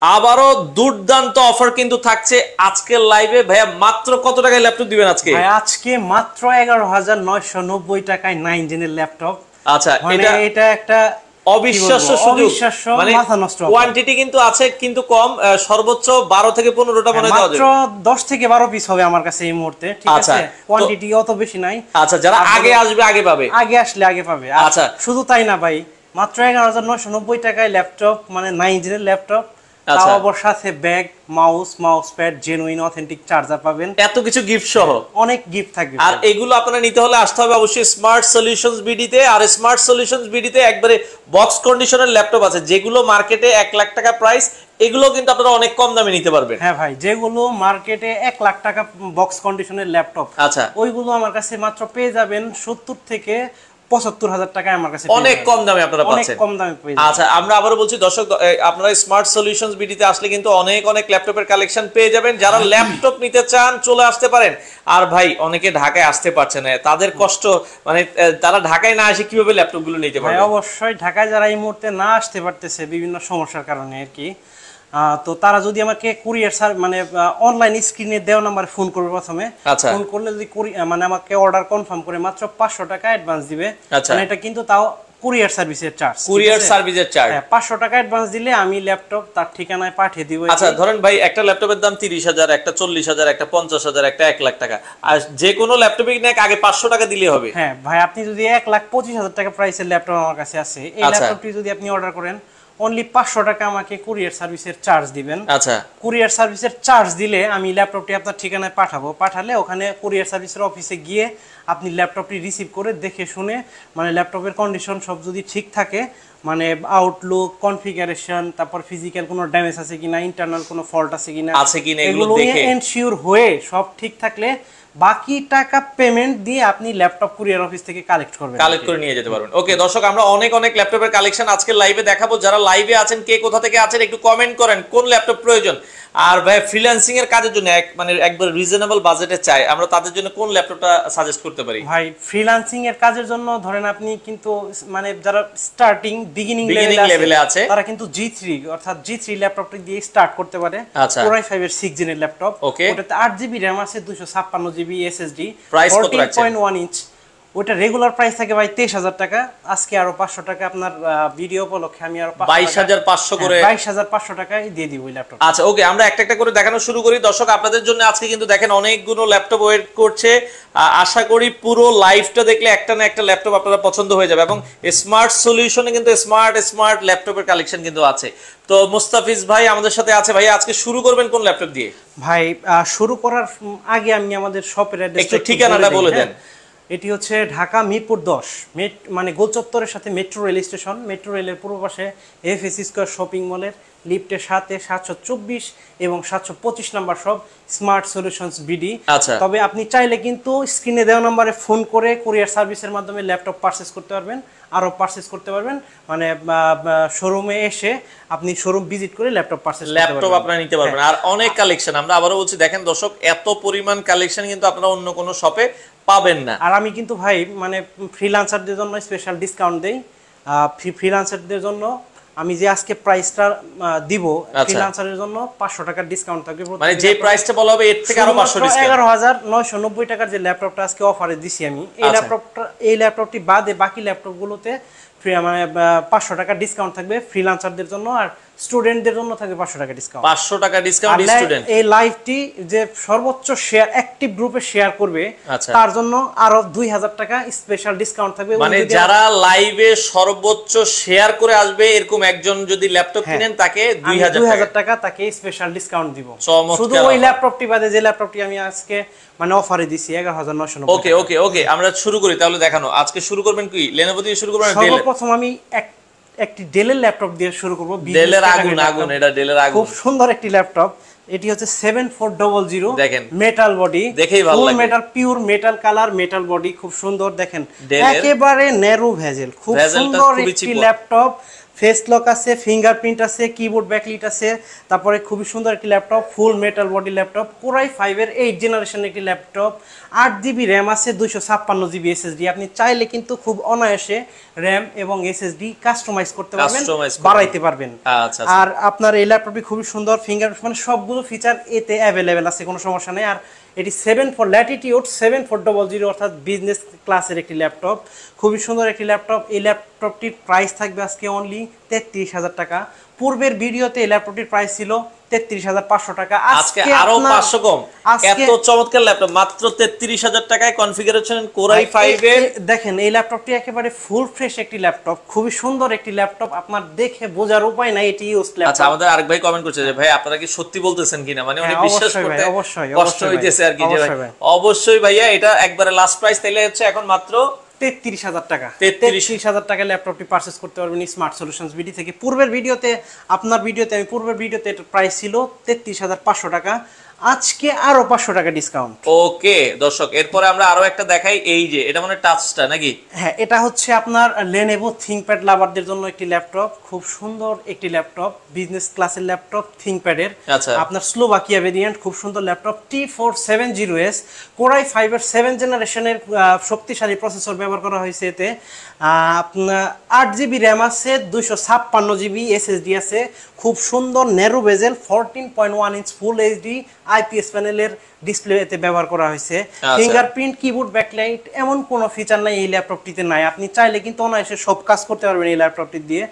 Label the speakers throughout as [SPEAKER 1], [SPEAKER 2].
[SPEAKER 1] আবারও দুর্দান্ত অফার কিন্তু থাকছে আজকের লাইভে। ভাইয়া মাত্র কত টাকায় ল্যাপটপ দিবেন আজকে?
[SPEAKER 2] ভাই আজকে মাত্র 11,990 টাকায় 9 জেনের ল্যাপটপ।
[SPEAKER 1] আচ্ছা,
[SPEAKER 2] এটা একটা
[SPEAKER 1] অবিশ্বাস্য সুযোগ, মানে
[SPEAKER 2] মাথা নষ্ট।
[SPEAKER 1] কোয়ান্টিটি কিন্তু আছে কিন্তু কম, সর্বোচ্চ 12 থেকে 15টা মনে দেওয়া যাবে।
[SPEAKER 2] মাত্র 10 থেকে 12 পিস হবে আমার কাছে এই মুহূর্তে, ঠিক আছে? কোয়ান্টিটি অত বেশি নাই।
[SPEAKER 1] আচ্ছা, যারা আগে আসবে আগে পাবে,
[SPEAKER 2] আগে আসলে আগে পাবে।
[SPEAKER 1] আচ্ছা,
[SPEAKER 2] শুধু তাই না ভাই, মাত্র 11,990 টাকায় ল্যাপটপ, মানে 9 জেনের ল্যাপটপ, তাও আবার সাথে bag, mouse pad, genuine authentic charger পাবেন,
[SPEAKER 1] এত কিছু গিফট সহ
[SPEAKER 2] অনেক গিফট থাকবে।
[SPEAKER 1] আর এগুলো আপনারা নিতে হলে আসতে হবে অবশ্যই স্মার্ট সলিউশনস বিডিতে। আর স্মার্ট সলিউশনস বিডিতে একবারে বক্স কন্ডিশনের ল্যাপটপ আছে, যেগুলো মার্কেটে 1 লাখ টাকা প্রাইস, এগুলো কিন্তু আপনারা অনেক কম দামে নিতে পারবেন।
[SPEAKER 2] হ্যাঁ ভাই, যেগুলো মার্কেটে 1 লাখ টাকা বক্স কন্ডিশনের ল্যাপটপ,
[SPEAKER 1] আচ্ছা,
[SPEAKER 2] ওইগুলো আমার কাছে মাত্র পেয়ে যাবেন 70 থেকে 75,000 টাকায় আমার কাছে
[SPEAKER 1] অনেক কম দামে আপনারা পাচ্ছেন।
[SPEAKER 2] অনেক কম দামে পেয়ে যাবেন।
[SPEAKER 1] আচ্ছা, আমরা আবারো বলছি দর্শক, আপনারা স্মার্ট সলিউশনস বিডিতে আসলে কিন্তু অনেক ল্যাপটপের কালেকশন পেয়ে যাবেন। যারা ল্যাপটপ নিতে চান চলে আসতে পারেন। আর ভাই অনেকে ঢাকায় আসতে পারছে না, তাদের কষ্ট, মানে তারা ঢাকায় না এসে কিভাবে ল্যাপটপ গুলো নিতে পারবে?
[SPEAKER 2] অবশ্যই ঢাকায় যারা এই মুহূর্তে না আসতে পারতেছে বিভিন্ন সমস্যার কারণে আর কি, তো তারা যদি আমাকে কুরিয়ার মানে অনলাইন স্ক্রিনে দেওয়া নাম্বারে ফোন করবে। প্রথমে ফোন করলে যদি মানে আমাকে অর্ডার কনফার্ম করে মাত্র 500 টাকা অ্যাডভান্স দিবে। মানে এটা কিন্তু তাও কুরিয়ার সার্ভিসের চার্জ, 500 টাকা অ্যাডভান্স দিলে আমি ল্যাপটপ তার ঠিকানায় পাঠিয়ে দিব।
[SPEAKER 1] আচ্ছা, ধরেন ভাই একটা ল্যাপটপের দাম 30,000, একটা 40,000, একটা 50,000, একটা 1 লাখ টাকা, আর যে কোনো ল্যাপটপে কিনে আগে 500 টাকা দিলে হবে।
[SPEAKER 2] হ্যাঁ ভাই, আপনি যদি 1,25,000 টাকা প্রাইসের ল্যাপটপ আমার কাছে আছে, এই ল্যাপটপটি যদি আপনি অর্ডার করেন, অনলি 500 টাকা আমাকে কুরিয়ার সার্ভিসের চার্জ দিবেন।
[SPEAKER 1] আচ্ছা,
[SPEAKER 2] কুরিয়ার সার্ভিসের চার্জ দিলে আমি ল্যাপটপটি আপনার ঠিকানায় পাঠাবো। পাঠালে ওখানে কুরিয়ার সার্ভিসের অফিসে গিয়ে আপনি ল্যাপটপটি রিসিভ করে দেখে শুনে, মানে ল্যাপটপের কন্ডিশন সব যদি ঠিক থাকে, মানে আউটলুক, কনফিগারেশন, তারপর ফিজিক্যাল কোনো ড্যামেজ আছে কিনা, ইন্টারনাল কোনো ফল্ট আছে কিনা এগুলো দেখে এনশিওর হয়ে সব ঠিক থাকলে বাকি টাকা পেমেন্ট দিয়ে আপনি ল্যাপটপ কুরিয়ার অফিস থেকে কালেক্ট করে
[SPEAKER 1] নিয়ে যেতে পারবেন। ওকে দর্শক, আমরা অনেক ল্যাপটপের কালেকশন আজকে লাইভে দেখাবো। যারা লাইভে আছেন, কে কোথা থেকে আছেন একটু কমেন্ট করেন কোন ল্যাপটপ প্রয়োজন। আর ভাই ফ্রিল্যান্সিং এর কাজের জন্য মানে একবার রিজনেবল বাজেটে চাই, আমরা তাদের জন্য কোন ল্যাপটপটা সাজেস্ট করতে পারি?
[SPEAKER 2] ভাই ফ্রিল্যান্সিং এর কাজের জন্য ধরেন আপনি কিন্তু, মানে যারা স্টার্টিং বিগিনিং লেভেলে আছে, তারা কিন্তু G3 অর্থাৎ G3 ল্যাপটপটা দিয়ে স্টার্ট করতে পারে। Core i5 এর 6 জেনের ল্যাপটপ, ওটাতে 8GB RAM আছে, 256GB SSD, 14.1 ইঞ্চ। ওটা রেগুলার প্রাইস থাকে ভাই 23,000 টাকা। আজকে আরো 500 টাকা আপনার ভিডিও উপলক্ষে আমি আরো
[SPEAKER 1] 22,500 করে
[SPEAKER 2] 22,500 টাকায় দিয়ে দিব ওই ল্যাপটপ।
[SPEAKER 1] আচ্ছা ওকে, আমরা একটা করে দেখানো শুরু করি। দর্শক আপনাদের জন্য আজকে কিন্তু দেখেন অনেকগুলো ল্যাপটপ ওয়েট করছে। আশা করি পুরো লাইভটা দেখলে একটা না একটা ল্যাপটপ আপনারা পছন্দ হয়ে যাবে। এবং স্মার্ট সলিউশনে কিন্তু স্মার্ট ল্যাপটপের কালেকশন কিন্তু আছে। তো মুস্তাফিজ ভাই আমাদের সাথে আছে। ভাই আজকে শুরু করবেন কোন ল্যাপটপ দিয়ে?
[SPEAKER 2] ভাই শুরু করার আগে আমি আমাদের শপের
[SPEAKER 1] একটু ঠিকানাটা বলে দেন।
[SPEAKER 2] এটি হচ্ছে ঢাকা মিরপুর 10, মানে গোল চত্বরের সাথে মেট্রো রেল স্টেশন, মেট্রো রেলের পূর্ব পাশে এফএসি স্কয়ার শপিং মলের লিফটের সাথে 724 এবং 725 number shop smart solutions BD. তবে আপনি চাইলে কিন্তু স্ক্রিনে দেওয়া নম্বরে ফোন করে কুরিয়ার সার্ভিসের মাধ্যমে ল্যাপটপ পারচেজ করতে পারবেন, আরো পারচেজ করতে পারবেন। মানে শোরুমে এসে আপনি শোরুম ভিজিট করে ল্যাপটপ
[SPEAKER 1] আপনারা নিতে পারবেন। আর অনেক কালেকশন, আমরা আবারও বলছি দেখেন দর্শক, এত পরিমাণ কালেকশন কিন্তু আপনারা অন্য কোনো শপে পাবেন না।
[SPEAKER 2] আর আমি কিন্তু ভাই মানে ফ্রিল্যান্সারদের জন্য স্পেশাল ডিসকাউন্ট দেই। ফ্রিল্যান্সারদের জন্য আমি যে আজকে প্রাইসটা দিব, ফ্রিল্যান্সারের জন্য 500 টাকার ডিসকাউন্ট থাকবে।
[SPEAKER 1] মানে যে প্রাইসটা বলা হবে এর থেকে আরো 500 ডিসকাউন্ট।
[SPEAKER 2] 11,990 টাকার যে ল্যাপটপটা আজকে অফারে দিছি আমি, এই ল্যাপটপটি বাদে বাকি ল্যাপটপগুলোতে মানে 500 টাকা ডিসকাউন্ট থাকবে ফ্রিল্যান্সারদের জন্য। আর স্টুডেন্টদের জন্য থাকবে 500 টাকা ডিসকাউন্ট।
[SPEAKER 1] 500 টাকা ডিসকাউন্ট স্টুডেন্ট।
[SPEAKER 2] এই লাইভটি যে সর্বোচ্চ শেয়ার অ্যাক্টিভ গ্রুপে শেয়ার করবে, তার জন্য আরো 2,000 টাকা স্পেশাল ডিসকাউন্ট থাকবে।
[SPEAKER 1] মানে যারা লাইভে সর্বোচ্চ শেয়ার করে আসবে এরকম একজন যদি ল্যাপটপ কিনেন, তাকে 2,000
[SPEAKER 2] টাকা তাকে স্পেশাল ডিসকাউন্ট দিব। শুধু ওই ল্যাপটপটি বাদে যে ল্যাপটপটি আমি আজকে মানে অফারে দিছি 11,990।
[SPEAKER 1] ওকে আমরা শুরু করি তাহলে দেখানো। আজকে শুরু করবেন কি, Lenovo দিয়ে শুরু করবেন?
[SPEAKER 2] সর্বপ্রথম আমি একটি ডেলের ল্যাপটপ দিয়ে শুরু করব।
[SPEAKER 1] ডেলের আগুন, এটা ডেলের আগুন,
[SPEAKER 2] খুব সুন্দর একটি ল্যাপটপ। এটি হচ্ছে 7400,
[SPEAKER 1] দেখেন
[SPEAKER 2] মেটাল বডি,
[SPEAKER 1] দেখেই ভালো লাগে,
[SPEAKER 2] metal, pure metal colour, metal body, খুব সুন্দর। দেখেন একেবারে ন্যারো ভেজেল, খুব সুন্দর একটি ল্যাপটপ। ফেস লক আছে, ফিঙ্গারপ্রিন্ট আছে, কিবোর্ড ব্যাকলিট আছে, তারপরে খুবই সুন্দর একটি ল্যাপটপ, ফুল মেটাল বডি ল্যাপটপ, কোরাই 5 এর 8 জেনারেশন একটি ল্যাপটপ, 8GB র্যাম আছে, 256GB SSD। আপনি চাইলে কিন্তু খুব অনায়াসে র্যাম এবং SSD কাস্টমাইজ করতে পারবেন, বাড়াইতে পারবেন। আর আপনার এই ল্যাপটপটি খুবই সুন্দর, ফিঙ্গারপ্রিন্ট মানে সবগুলো ফিচার এতে অ্যাভেলেবেল আছে, কোনো সমস্যা নেই। আর এটি 7 ল্যাটিটিউড 7400 অর্থাৎ বিজনেস ক্লাসের একটি ল্যাপটপ, খুবই সুন্দর একটি ল্যাপটপ। এই ল্যাপটপটির প্রাইস থাকবে আজকে অনলি 33,000 টাকা। পূর্বের ভিডিওতে এই ল্যাপটপটির প্রাইস ছিল 33,500 টাকা,
[SPEAKER 1] আজকে আরো 500 কম। এত চমৎকার ল্যাপটপ মাত্র 33,000 টাকায়, কনফিগারেশন কোরাই 5 এর।
[SPEAKER 2] দেখেন এই ল্যাপটপটি একেবারে ফুল ফ্রেশ একটি ল্যাপটপ, খুবই সুন্দর একটি ল্যাপটপ, আপনার দেখে বোঝার উপায় নাই এটি ইউজড ল্যাপটপ।
[SPEAKER 1] আচ্ছা, আমাদের আরেক ভাই কমেন্ট করছে যে ভাই আপনারা কি সত্যি বলতেছেন কিনা, মানে উনি বিশ্বাস করতে কষ্ট হইতেছে আর কি, যে ভাই অবশ্যই ভাইয়া এটা একবারে লাস্ট প্রাইস তাইলে হচ্ছে এখন মাত্র
[SPEAKER 2] 33,000 টাকা। 33,000 টাকা ল্যাপটপটি পারচেজ করতে পারবেন স্মার্ট সলিউশনস বিডি থেকে। পূর্বের ভিডিওতে এর প্রাইস ছিল 33,500 টাকা, আজকে আরো 500 টাকা ডিসকাউন্ট।
[SPEAKER 1] ওকে দর্শক, এরপরে আমরা আরো একটা দেখাই, এই যে এটা মানে টাচটা নাকি?
[SPEAKER 2] হ্যাঁ, এটা হচ্ছে আপনার Lenovo ThinkPad লাভারদের জন্য একটি ল্যাপটপ, খুব সুন্দর একটি ল্যাপটপ, বিজনেস ক্লাসের ল্যাপটপ ThinkPad এর। আপনার স্লোভাকিয়া ভেরিয়েন্ট, খুব সুন্দর ল্যাপটপ, T470S কোরাই 5 এর 7 জেনারেশনের শক্তিশালী প্রসেসর ব্যবহার করা হয়েছে এতে। আপনার 8GB র্যাম আছে, 256GB SSD আছে, খুব সুন্দর ন্যারো বেজেল 14.1 ইঞ্চ ফুল এইচডি আইপিএস প্যানেলের ডিসপ্লে এতে ব্যবহার করা হয়েছে। ফিঙ্গারপ্রিন্ট, কিবোর্ড ব্যাকলাইট এমন কোনো ফিচার নাই এই ল্যাপটপটিতে নাই। আপনি চাইলে কিন্তু অনায়াসে সব কাজ করতে পারবেন এই ল্যাপটপটি দিয়ে।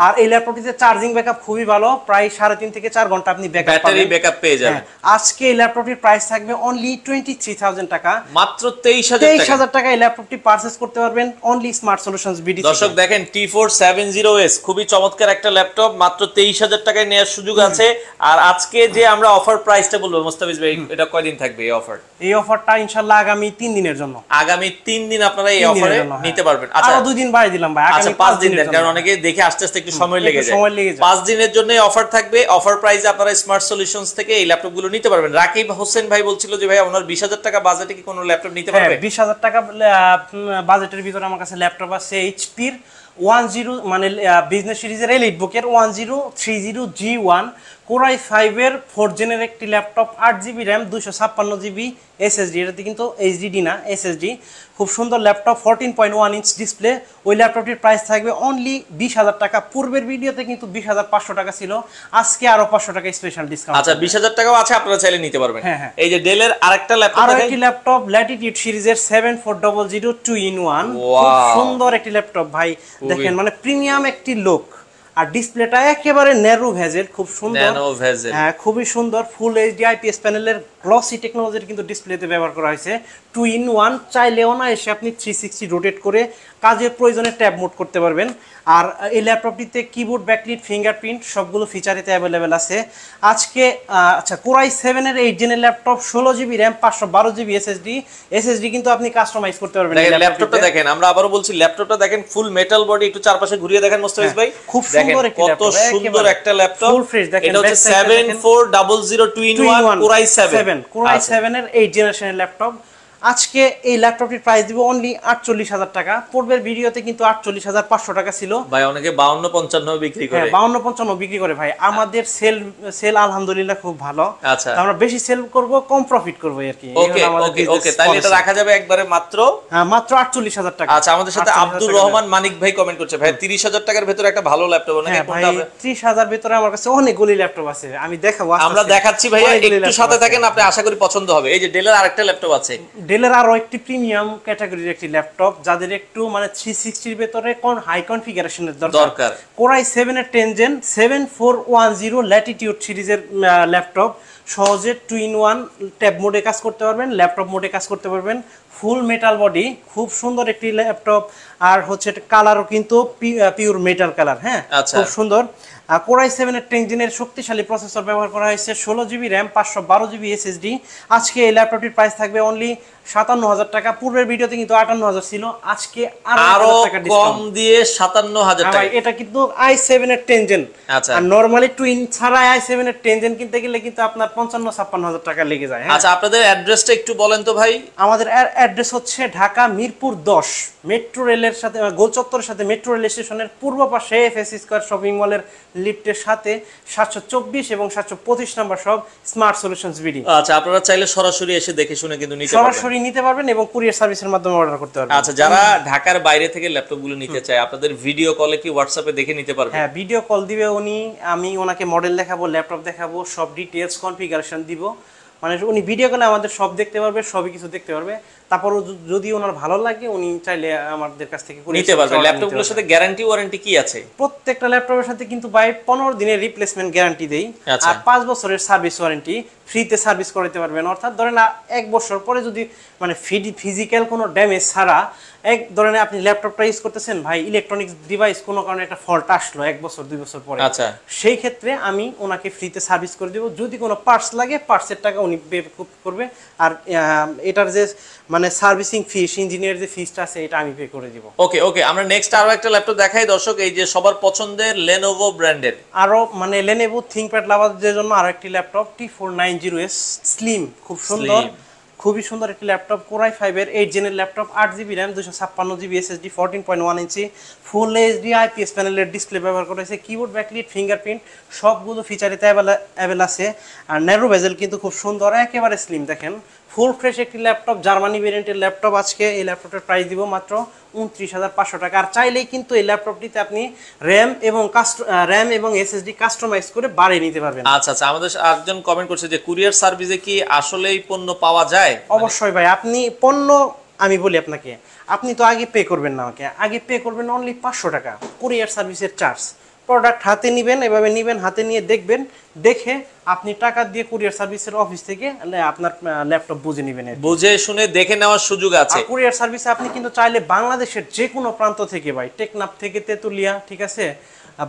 [SPEAKER 2] আর এই ল্যাপটপটিতে চার্জিং ব্যাকআপ খুবই ভালো, প্রায় 3.5 থেকে 4 ঘন্টা আপনি ব্যাটারি ব্যাকআপ পেয়ে যাবেন। আজকে এই ল্যাপটপটির প্রাইস থাকবে অনলি 23,000 টাকা,
[SPEAKER 1] মাত্র 23,000
[SPEAKER 2] টাকা এই ল্যাপটপটি পারচেজ করতে পারবেন অনলি স্মার্ট সলিউশনস বিডি।
[SPEAKER 1] দর্শক দেখেন T470S খুবই চমৎকার একটা ল্যাপটপ, মাত্র 23,000 টাকায় নেওয়ার সুযোগ আছে। আর আজকে যে আমরা অফার প্রাইসটা বলবো মোস্তাফিজ ভাই, এটা কয়দিন থাকবে এই অফার?
[SPEAKER 2] এই অফারটা ইনশাআল্লাহ আগামী 3 দিনের জন্য।
[SPEAKER 1] আগামী 3 দিন আপনারা এই অফারে নিতে পারবেন।
[SPEAKER 2] আচ্ছা, আরো 2 দিন বাড়িয়ে দিলাম ভাই,
[SPEAKER 1] আগামী 5 দিন দেন, কারণ অনেকে দেখে আস্তে আস্তে একটু সময় লেগে যায়। 5 দিনের জন্য অফার থাকবে। অফার প্রাইসে আপনারা স্মার্ট সলিউশনস থেকে এই ল্যাপটপগুলো নিতে পারবেন। রাকিব হোসেন ভাই বলছিল যে ভাই ওনার 20,000 টাকা বাজেটে কি কোনো ল্যাপটপ নিতে পারবে?
[SPEAKER 2] 20,000 টাকা বাজেটের ভিতরে আমার কাছে ল্যাপটপ আছে এইচপির 10 মানে বিজনেস সিরিজের এলিট বুকের 1030G1 কোরাই 5 এর 4 জেনের একটি laptop, 8GB RAM, 256GB SSD। এটাতে কিন্তু এইচডিডি না, SSD। খুব সুন্দর ল্যাপটপ, 14.1 ইঞ্চ ডিসপ্লে। ওই ল্যাপটপটির প্রাইস থাকবে অনলি 20,000 টাকা। পূর্বের ভিডিওতে কিন্তু 20,500 টাকা ছিল, আজকে আরো 500 টাকা স্পেশাল ডিসকাউন্ট।
[SPEAKER 1] আচ্ছা, 20,000 টাকাও আছে, আপনারা চাইলে নিতে পারবেন। এই যে ডেলের আরেকটা ল্যাপটপ,
[SPEAKER 2] আরেকটি ল্যাপটপ ল্যাটিটিউড সিরিজের 7400 2-in-1, খুব সুন্দর একটি ল্যাপটপ ভাই, দেখেন মানে প্রিমিয়াম একটি লুক। আর ডিসপ্লেটা একেবারে ন্যারো ভেজেল, খুব সুন্দর, হ্যাঁ খুবই সুন্দর, ফুল এইচডি আইপিএস প্যানেলের গ্লসি টেকনোলজির কিন্তু ডিসপ্লেতে ব্যবহার করা হয়েছে। 2-in-1, চাইলে অনায়াসে আপনি 360 রোটেট করে কাজের প্রয়োজনে ট্যাব মোড করতে পারবেন। আর এই ল্যাপটপটিতে কিবোর্ড, ব্যাকলিট, ফিঙ্গারপ্রিন্ট সবগুলো ফিচার এতে অ্যাভেলেবেল আছে। আজকে আচ্ছা, কোরাই 7 এর 8 জেনের laptop, 16GB RAM, 512GB SSD কিন্তু আপনি কাস্টমাইজ করতে পারবেন।
[SPEAKER 1] ল্যাপটপটা দেখেন, আমরা আবারও বলছি ল্যাপটপটা দেখেন, ফুল মেটাল বডি, একটু চারপাশে ঘুরিয়ে দেখেন মোস্তাফিজ ভাই,
[SPEAKER 2] খুব সুন্দর একটি ল্যাপটপ,
[SPEAKER 1] কত সুন্দর একটা ল্যাপটপ,
[SPEAKER 2] ফুল ফ্রেশ। দেখেন
[SPEAKER 1] এটা হচ্ছে 7400 2-in-1 কোরাই
[SPEAKER 2] 7 এর 8 জেনারেশনের ল্যাপটপ। আজকে এই ল্যাপটপটির প্রাইস দিব অনলি 48,000 টাকা। পূর্বের ভিডিওতে কিন্তু 48,500 টাকা ছিল
[SPEAKER 1] ভাই, অনেকে 52-55 বিক্রি করে।
[SPEAKER 2] 52-55 বিক্রি করে ভাই। আমাদের সেল আলহামদুলিল্লাহ খুব ভালো।
[SPEAKER 1] আচ্ছা,
[SPEAKER 2] আমরা বেশি সেল করব, কম প্রফিট করব আর কি।
[SPEAKER 1] ওকে, তাহলে এটা রাখা যাবে একবারে মাত্র
[SPEAKER 2] 48,000 টাকা।
[SPEAKER 1] আচ্ছা, আমাদের সাথে আব্দুর রহমান মানিক ভাই কমেন্ট করছে, ভাই 30,000 টাকার ভিতরে একটা ভালো ল্যাপটপ অনেকে কোনটা হবে?
[SPEAKER 2] 30,000 ভিতরে আমার কাছে অনেকগুলি ল্যাপটপ আছে, আমি দেখাবো,
[SPEAKER 1] আমরা দেখাচ্ছি ভাইয়া, একটু সাথে থাকেন, আপনি আশা করি পছন্দ হবে। এই যে ডেলের আরেকটা ল্যাপটপ আছে,
[SPEAKER 2] ডেলের আরো একটি প্রিমিয়াম ক্যাটাগরির একটি ল্যাপটপ, যাদের একটু মানে 360 এর ভিতরে কোন হাই কনফিগারেশনের দরকার। কোরাই 7 এর 10 জেন 7410 ল্যাটিটিউড সিরিজের ল্যাপটপ, সহজে 2-in-1 ট্যাব মোডে কাজ করতে পারবেন, ল্যাপটপ মোডে কাজ করতে পারবেন। ফুল মেটাল বডি, খুব সুন্দর একটি ল্যাপটপ। আর হচ্ছে কালারও কিন্তু পিওর মেটাল কালার, হ্যাঁ খুব সুন্দর। কোরাই 7 এর 10 জেনের শক্তিশালী প্রসেসর ব্যবহার করা হয়েছে, 16GB র্যাম, 512GB SSD। আজকে এই ল্যাপটপটির প্রাইস থাকবে অনলি 57,000 টাকা। পূর্বের ভিডিওতে কিন্তু 58,000 ছিল, আজকে
[SPEAKER 1] আরো
[SPEAKER 2] 1000 টাকা
[SPEAKER 1] কম
[SPEAKER 2] ডিসকাউন্ট
[SPEAKER 1] দিয়ে 57,000 টাকা।
[SPEAKER 2] ভাই এটা কিন্তু i7 এর 10 জেন।
[SPEAKER 1] আচ্ছা
[SPEAKER 2] আর নরমালি টুইন ছাড়া i7 এর 10 জেন কিনতে গেলে কিন্তু আপনার 55-56,000 টাকা লেগে যায়।
[SPEAKER 1] আচ্ছা আপনাদের অ্যাড্রেসটা একটু বলেন তো ভাই।
[SPEAKER 2] আমাদের অ্যাড্রেস হচ্ছে ঢাকা মিরপুর 10, মেট্রো রেলের সাথে গোল চত্বরের সাথে মেট্রো রেল স্টেশনের পূর্ব পাশে এফএস স্কয়ার শপিং মলের লিফটের সাথে 724 এবং 725 নাম্বার সব স্মার্ট সলিউশনস বিডি।
[SPEAKER 1] আচ্ছা আপনারা চাইলে সরাসরি এসে দেখে শুনে কিন্তু নিতে পারবেন,
[SPEAKER 2] সরাসরি নিতে পারবেন এবং কুরিয়ার সার্ভিসের মাধ্যমে অর্ডার করতে পারবেন।
[SPEAKER 1] আচ্ছা যারা ঢাকার বাইরে থেকে ল্যাপটপ গুলো নিতে চায় আপনাদের ভিডিও কলে কি হোয়াটসঅ্যাপে দেখে নিতে পারবে?
[SPEAKER 2] হ্যাঁ, ভিডিও কল দিবে উনি, আমি ওনাকে মডেল দেখাবো, ল্যাপটপ দেখাবো, সব ডিটেইলস কনফিগারেশন দিব। মানে উনি ভিডিও কলে আমাদের সব দেখতে পারবে, সবই কিছু দেখতে পারবে। তারপর যদি ওনার ভালো লাগে উনি চাইলে আমাদের কাছ থেকে
[SPEAKER 1] নিতে পারবে। ল্যাপটপগুলোর সাথে গ্যারান্টি ওয়ারেন্টি কি আছে?
[SPEAKER 2] প্রত্যেকটা ল্যাপটপের সাথে কিন্তু ভাই 15 দিনের রিপ্লেসমেন্ট গ্যারান্টি দেই, আর 5 বছরের সার্ভিস ওয়ারেন্টি, ফ্রিতে সার্ভিস করাতে পারবেন। অর্থাৎ ধরেন 1 বছর পরে যদি মানে ফিজিক্যাল কোনো ড্যামেজ ছাড়া এক ধরনের আপনি ল্যাপটপটা ইউজ করতেছেন ভাই, ইলেকট্রনিক্স ডিভাইস কোনো কারণে একটা ফল্ট আসলো 1 বছর 2 বছর পরে,
[SPEAKER 1] আচ্ছা
[SPEAKER 2] সেই ক্ষেত্রে আমি ওনাকে ফ্রিতে সার্ভিস করে দেব। যদি কোনো পার্টস লাগে পার্টসের টাকা উনি পে করবে, আর এটার যে মানে সার্ভিসিং ফিস, ইঞ্জিনিয়ার যে ফিসটা আছে এটা আমি পে করে দিব।
[SPEAKER 1] ওকে ওকে, আমরা নেক্সট আরো একটা ল্যাপটপ দেখাই দর্শক, এই যে সবার পছন্দের Lenovo ব্র্যান্ডের
[SPEAKER 2] আরো মানে Lenovo ThinkPad লাভারদের জন্য আরো একটি ল্যাপটপ T490S স্লিম, খুব সুন্দর, খুবই সুন্দর একটি ল্যাপটপ। কোরাই 5 এর 8 জেনের laptop, 8GB RAM, 256GB SSD, 14.1 inch full HD IPS প্যানেলের ডিসপ্লে ব্যবহার করা হয়েছে। কিবোর্ড, ব্যাকলিট, ফিঙ্গারপ্রিন্ট সবগুলো ফিচারিতে অ্যাভেল আছে। আর ন্যারো বেজেল কিন্তু খুব সুন্দর, একেবারে স্লিম। দেখেন ফুল ফ্রেশ একটি ল্যাপটপ, জার্মানি ভেরিয়েন্টের ল্যাপটপ। আজকে এই ল্যাপটপের প্রাইস দিব মাত্র 29,500 টাকা। আর চাইলেই কিন্তু এই ল্যাপটপটিতে আপনি র্যাম এবং এসএসডি কাস্টমাইজ করে বাড়িয়ে নিতে পারবেন।
[SPEAKER 1] আচ্ছা আচ্ছা, আমাদের একজন কমেন্ট করছে যে কুরিয়ার সার্ভিসে কি আসলেই পণ্য পাওয়া যায়?
[SPEAKER 2] অবশ্যই ভাই, আপনি পণ্য, আমি বলি আপনাকে, আপনি তো আগে পে করবেন না, আমাকে আগে পে করবেন অনলি 500 টাকা কুরিয়ার সার্ভিসের চার্জ। প্রোডাক্ট হাতে নেবেন, এভাবে নেবেন, হাতে নিয়ে দেখবেন, দেখে আপনি টাকা দিয়ে কুরিয়ার সার্ভিসের অফিস থেকে আপনার ল্যাপটপ বুঝে নেবেন,
[SPEAKER 1] বুঝে শুনে দেখে নেওয়ার সুযোগ আছে।
[SPEAKER 2] কুরিয়ার সার্ভিসে আপনি কিন্তু চাইলে বাংলাদেশের যে কোনো প্রান্ত থেকে ভাই, টেকনাফ থেকে তেতুলিয়া, ঠিক আছে,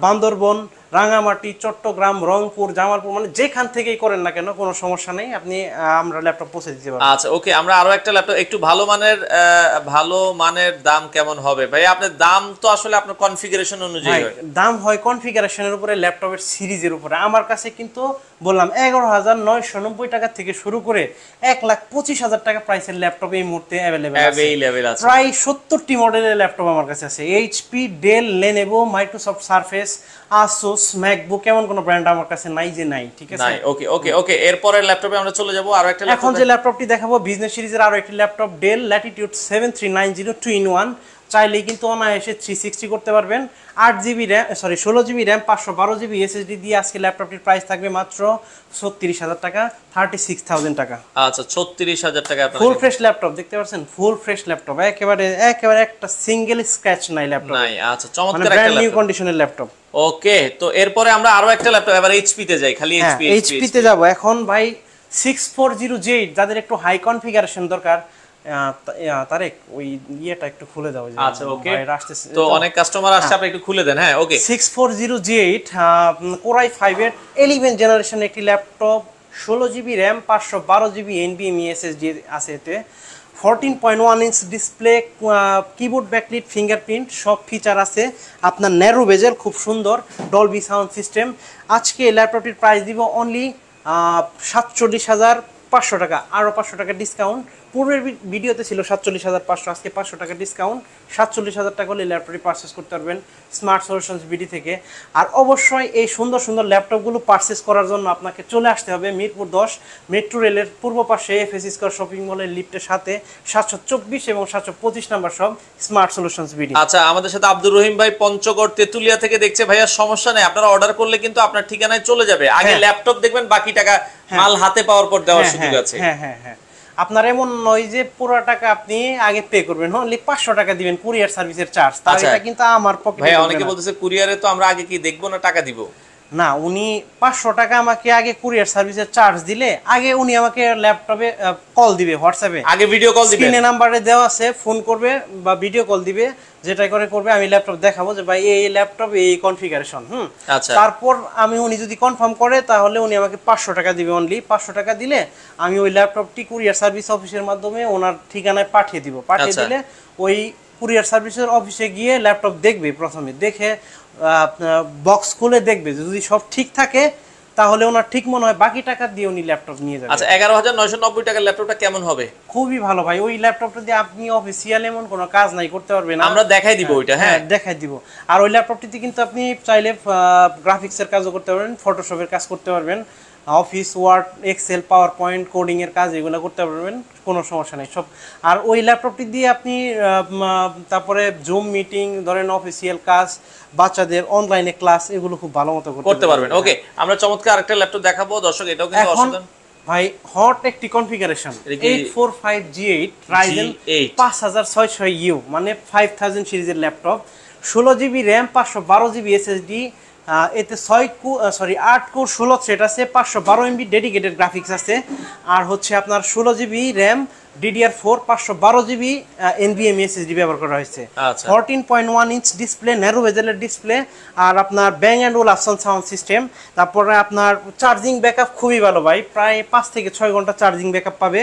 [SPEAKER 2] বান্দরবন, রাঙামাটি, চট্টগ্রাম, রংপুর, জামালপুর, মানে যেখান থেকেই করেন না কেন কোনো সমস্যা নেই, আপনি আমরা ল্যাপটপ পৌঁছে দিতে পারবো।
[SPEAKER 1] আচ্ছা ওকে, আমরা আরো একটা ল্যাপটপ, একটু ভালো মানের দাম কেমন হবে ভাই? আপনার দাম তো আসলে আপনার কনফিগারেশন অনুযায়ী হয়।
[SPEAKER 2] দাম হয় কনফিগারেশনের উপরে, ল্যাপটপের সিরিজের উপরে। আমার কাছে কিন্তু বললাম 11,990 টাকা থেকে শুরু করে 1,25,000 টাকা প্রাইসের ল্যাপটপ এই মুহূর্তে অ্যাভেলেবেল আছে। প্রায় 70টি মডেলের ল্যাপটপ আমার কাছে আছে। HP, Dell, Lenovo, Microsoft Surface, Asus, MacBook, এমন কোনো ব্র্যান্ড আমার কাছে নাই যে নাই, ঠিক আছে।
[SPEAKER 1] ওকে ওকে ওকে, এরপরের ল্যাপটপে আমরা চলে যাব আরো একটা ল্যাপটপ।
[SPEAKER 2] এখন যে ল্যাপটপটি দেখাবো বিজনেস সিরিজের আরো একটি ল্যাপটপ, ডেল ল্যাটিটিউড 7390 2-in-1। চাইলেই কিন্তু অনায়াসে 360 করতে পারবেন। 16GB RAM, 512GB SSD দিয়ে আজকে ল্যাপটপটির প্রাইস থাকবে মাত্র 36,000 টাকা, 36,000 টাকা।
[SPEAKER 1] আচ্ছা 36,000 টাকা।
[SPEAKER 2] ফুল ফ্রেশ ল্যাপটপ দেখতে পাচ্ছেন, ফুল ফ্রেশ ল্যাপটপ, একেবারে একটা সিঙ্গেল স্ক্র্যাচ নাই ল্যাপটপ
[SPEAKER 1] নাই। আচ্ছা চমৎকার একটা
[SPEAKER 2] ব্র্যান্ড নিউ কন্ডিশনের ল্যাপটপ।
[SPEAKER 1] ওকে, তো এরপরে আমরা আরো একটা ল্যাপটপ, এবার এইচপি তে যাই, খালি
[SPEAKER 2] এইচপি তে যাব এখন ভাই। 6408 যাদের একটু হাই কনফিগারেশন দরকার, তারেক ওই ইয়েটা একটু খুলে দাও।
[SPEAKER 1] আচ্ছা ওকে, তো অনেক কাস্টমার আসছে, আপনি একটু খুলে দেন। হ্যাঁ ওকে,
[SPEAKER 2] 6408 কোরাই 5 এর 11 জেনারেশন একটি laptop, 16GB RAM, 512GB NVMe SSD আছে এতে, 14.1 inch display, keyboard, backlit, fingerprint সব ফিচার আছে। আপনার ন্যারো বেজেল, খুব সুন্দর, ডলবি সাউন্ড সিস্টেম। আজকে এই ল্যাপটপটির প্রাইস দিব অনলি 47,500 টাকা, আরও 500 টাকা ডিসকাউন্ট। পূর্বের ভিডিওতে ছিল 47,500, আজকে 500 টাকা ডিসকাউন্ট, 47,000 টাকা হলে ল্যাপটপটি পারচেস করতে পারবেন স্মার্ট সলিউশনস বিডি থেকে। আর অবশ্যই এই সুন্দর সুন্দর ল্যাপটপগুলো পারচেস করার জন্য আপনাকে চলে আসতে হবে মিরপুর 10, মেট্রো রেলের পূর্ব পাশে এফএস স্কয়ার শপিং মলের লিফটের সাথে 724 এবং 725 নাম্বার সব স্মার্ট সলিউশনস বিডি।
[SPEAKER 1] আচ্ছা, আমাদের সাথে আব্দুর রহিম ভাই পঞ্চগড় তেতুলিয়া থেকে দেখছে। ভাইয়া সমস্যা নেই, আপনারা অর্ডার করলে কিন্তু আপনার ঠিকানায় চলে যাবে। আগে ল্যাপটপ দেখবেন, বাকি টাকা মাল হাতে পাওয়ার পর দেওয়ার সুযোগ আছে।
[SPEAKER 2] হ্যাঁ হ্যাঁ হ্যাঁ, আপনার এমন নয় যে পুরো টাকা আপনি আগে পে করবেন, অনলি 500 টাকা দিবেন কুরিয়ার সার্ভিসের চার্জ, তার এটা কিন্তু আমার পকেটে।
[SPEAKER 1] ভাই অনেকে বলতেছে কুরিয়ারে তো আমরা আগে কি দেখবো না টাকা দিব?
[SPEAKER 2] না, উনি 500 টাকা আমাকে আগে কুরিয়ার সার্ভিসের চার্জ দিলে আগে উনি আমাকে ল্যাপটপে কল দিবে, হোয়াটসঅ্যাপে
[SPEAKER 1] আগে ভিডিও কল দিবে,
[SPEAKER 2] স্ক্রিনে নাম্বারে দেওয়া আছে, ফোন করবে বা ভিডিও কল দিবে, যেটাই করবে আমি ল্যাপটপ দেখাবো যে ভাই এই ল্যাপটপ এই কনফিগারেশন।
[SPEAKER 1] আচ্ছা,
[SPEAKER 2] তারপর উনি যদি কনফার্ম করে তাহলে উনি আমাকে 500 টাকা দিবে, অনলি 500 টাকা দিলে আমি ওই ল্যাপটপটি কুরিয়ার সার্ভিস অফিসের মাধ্যমে ওনার ঠিকানায় পাঠিয়ে দিব। পাঠিয়ে দিলে ওই কুরিয়ার সার্ভিসের অফিসে গিয়ে ল্যাপটপ দেখবে, প্রথমে দেখে বক্স খুলে দেখবে, যদি সব ঠিক থাকে তাহলে ওনার ঠিক মনে হয় বাকি টাকা দিয়ে উনি ল্যাপটপ নিয়ে যাবে।
[SPEAKER 1] আচ্ছা, 11,990 টাকার ল্যাপটপটা কেমন হবে?
[SPEAKER 2] খুবই ভালো ভাই, ওই ল্যাপটপটা দিয়ে আপনি অফিসিয়াল এমন কোনো কাজ নাই করতে পারবেন,
[SPEAKER 1] আমরা দেখাই দিব ওইটা। হ্যাঁ,
[SPEAKER 2] দেখাই দিব। আর ওই ল্যাপটপটিতে কিন্তু আপনি চাইলে গ্রাফিক্সের কাজও করতে পারবেন, ফটোশপের কাজ করতে পারবেন, office word, excel, power point, coding এর কাজ এগুলো করতে পারবেন, কোনো সমস্যা নেই সব। আর ওই ল্যাপটপটি দিয়ে আপনি তারপরে জুম মিটিং, ধরেন অফিসিয়াল কাজ, বাচ্চাদের অনলাইনে ক্লাস, এগুলো খুব ভালো মতো করতে পারবেন।
[SPEAKER 1] ওকে, আমরা চমৎকার আরেকটা ল্যাপটপ দেখাবো দর্শক, এটাও কিন্তু অসাধারণ
[SPEAKER 2] ভাই, হট একটি কনফিগারেশন 845G8 Ryzen 5600U, মানে 5000 সিরিজের laptop, 16GB RAM, 512GB SSD, এতে 8 কোর 16 থ্রেড আছে, 512 MB ডেডিকেটেড গ্রাফিক্স আছে, আর হচ্ছে আপনার 16GB RAM, DDR4, 512GB NVMe SSD ব্যবহার করা হয়েছে। 14.1 ইঞ্চ ডিসপ্লে, ন্যারো বেজেলের ডিসপ্লে, আর আপনার ব্যাং অ্যান্ড ওলাফসন সাউন্ড সিস্টেম। তারপরে আপনার চার্জিং ব্যাকআপ খুবই ভালো ভাই, প্রায় 5 থেকে 6 ঘন্টা চার্জিং ব্যাকআপ পাবে।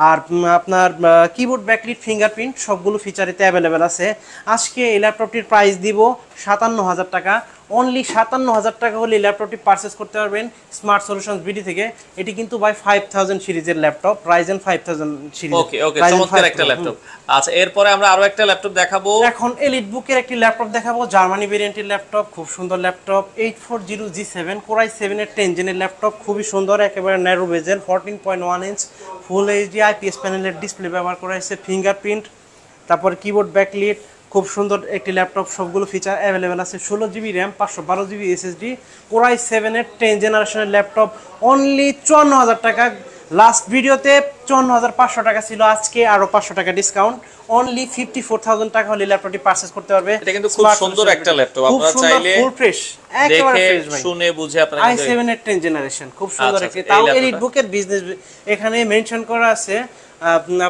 [SPEAKER 2] আর আপনার কিবোর্ড, ব্যাকলিট, ফিঙ্গারপ্রিন্ট সবগুলো ফিচার এতে অ্যাভেলেবেল আছে। আজকে এই ল্যাপটপটির প্রাইস দিব 57,000 টাকা। অনলি 57,000 টাকা হলে ল্যাপটপটি পারচেস করতে পারবেন স্মার্ট সলিউশনস বিডি থেকে। এটি কিন্তু ভাই 5000 সিরিজের ল্যাপটপ, Ryzen 5000 সিরিজ।
[SPEAKER 1] ওকে, চমৎকার একটা ল্যাপটপ। আচ্ছা, এরপরে আমরা আরো একটা ল্যাপটপ দেখাবো।
[SPEAKER 2] এখন এলিট বুকের একটি ল্যাপটপ দেখাবো, জার্মানি ভেরিয়েন্টের ল্যাপটপ, খুব সুন্দর ল্যাপটপ, 840G7 Core i7 এর 10 জেনের ল্যাপটপ, খুবই সুন্দর, একেবারে ন্যারো বেজেল, 14.1 ইঞ্চ ফুল এইচডি IPS প্যানেলের ডিসপ্লে ব্যবহার করা হয়েছে, ফিঙ্গারপ্রিন্ট, তারপর কিবোর্ড, ব্যাকলিট, খুব সুন্দর একটি ল্যাপটপ, সবগুলো ফিচার অ্যাভেলেবেল আছে। 16GB RAM, 512GB SSD, Core i7 এর 10 জেনারেশনের ল্যাপটপ, অনলি 54,000 টাকা। লাস্ট ভিডিওতে 54,500 টাকা ছিল, আজকে আরো 500 টাকা ডিসকাউন্ট, অনলি 54,000 টাকা হলে ল্যাপটপটি পারচেজ করতে পারবে।
[SPEAKER 1] এটা কিন্তু খুব সুন্দর একটা ল্যাপটপ, আপনারা চাইলে
[SPEAKER 2] ফুল ফ্রেশ, একেবারে ফ্রেশ ভাই,
[SPEAKER 1] শুনে বুঝে আপনারা
[SPEAKER 2] i7 এর 10 জেনারেশন, খুব সুন্দর একটা। তাও এলিট বুকের বিজনেস এখানে মেনশন করা আছে,